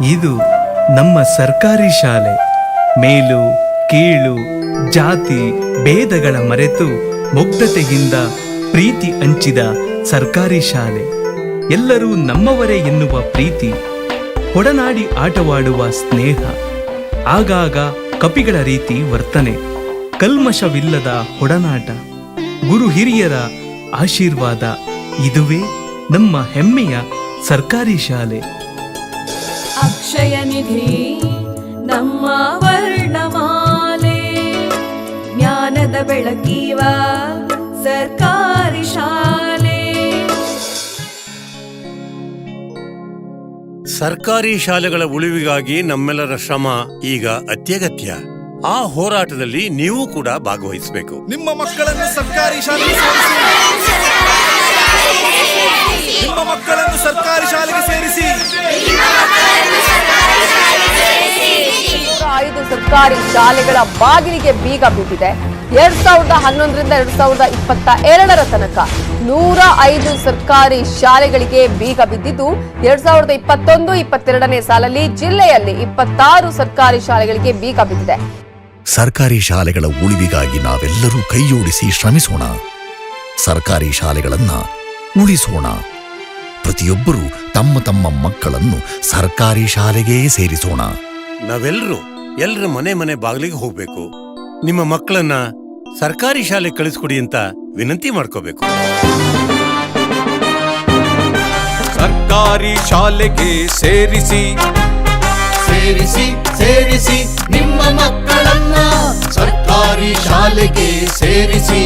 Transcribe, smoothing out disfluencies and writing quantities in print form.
ಇದು ನಮ್ಮ ಸರ್ಕಾರಿ ಶಾಲೆ. ಮೇಲು ಕೀಳು ಜಾತಿ ಭೇದಗಳ ಮರೆತು ಮುಗ್ಧತೆಯಿಂದ ಪ್ರೀತಿ ಹಂಚಿದ ಸರ್ಕಾರಿ ಶಾಲೆ. ಎಲ್ಲರೂ ನಮ್ಮವರೇ ಎನ್ನುವ ಪ್ರೀತಿ, ಒಡನಾಡಿ ಆಟವಾಡುವ ಸ್ನೇಹ, ಆಗಾಗ ಕಪಿಗಳ ರೀತಿ ವರ್ತನೆ, ಕಲ್ಮಶವಿಲ್ಲದ ಒಡನಾಟ, ಗುರು ಹಿರಿಯರ ಆಶೀರ್ವಾದ, ಇದುವೇ ನಮ್ಮ ಹೆಮ್ಮೆಯ ಸರ್ಕಾರಿ ಶಾಲೆ. ಅಕ್ಷಯ ನಿಧಿ ನಮ್ಮ ವರ್ಣಮಾಲೆ, ಜ್ಞಾನದ ಬೆಳಕಿವ ಸರ್ಕಾರಿ ಶಾಲೆ. ಸರ್ಕಾರಿ ಶಾಲೆಗಳ ಉಳಿವಿಗಾಗಿ ನಮ್ಮೆಲ್ಲರ ಶ್ರಮ ಈಗ ಅತ್ಯಗತ್ಯ. ಆ ಹೋರಾಟದಲ್ಲಿ ನೀವು ಕೂಡ ಭಾಗವಹಿಸಬೇಕು. ನಿಮ್ಮ ಮಕ್ಕಳನ್ನು ಸರ್ಕಾರಿ ಶಾಲೆಗೆ ನಿಮ್ಮ ಮಕ್ಕಳನ್ನು ಸರ್ಕಾರಿ ಶಾಲೆಗೆ ಸೇರಿಸಿ. 5 ಸರ್ಕಾರಿ ಶಾಲೆಗಳ ಬಾಗಿಲಿಗೆ ಬೀಗ ಬಿದ್ದಿದೆ. 2011ರಿಂದ 2022 ತನಕ 105 ಸರ್ಕಾರಿ ಶಾಲೆಗಳಿಗೆ ಬೀಗ ಬಿದ್ದಿದ್ದು, 2021-22ನೇ ಸಾಲಲ್ಲಿ ಜಿಲ್ಲೆಯಲ್ಲಿ 26 ಸರ್ಕಾರಿ ಶಾಲೆಗಳಿಗೆ ಬೀಗ ಬಿದ್ದಿದೆ. ಸರ್ಕಾರಿ ಶಾಲೆಗಳ ಉಳಿವಿಗಾಗಿ ನಾವೆಲ್ಲರೂ ಕೈಜೋಡಿಸಿ ಶ್ರಮಿಸೋಣ. ಸರ್ಕಾರಿ ಶಾಲೆಗಳನ್ನ ಉಳಿಸೋಣ. ಪ್ರತಿಯೊಬ್ಬರೂ ತಮ್ಮ ತಮ್ಮ ಮಕ್ಕಳನ್ನು ಸರ್ಕಾರಿ ಶಾಲೆಗೆ ಸೇರಿಸೋಣ. ಎಲ್ಲರ ಮನೆ ಬಾಗಿಲಿಗೆ ಹೋಗ್ಬೇಕು. ನಿಮ್ಮ ಮಕ್ಕಳನ್ನ ಸರ್ಕಾರಿ ಶಾಲೆ ಕಳಿಸ್ಕೊಡಿ ಅಂತ ವಿನಂತಿ ಮಾಡ್ಕೋಬೇಕು. ಸರ್ಕಾರಿ ಶಾಲೆಗೆ ಸೇರಿಸಿ ಸೇರಿಸಿ ಸೇರಿಸಿ ನಿಮ್ಮ ಮಕ್ಕಳನ್ನ ಸರ್ಕಾರಿ ಶಾಲೆಗೆ ಸೇರಿಸಿ.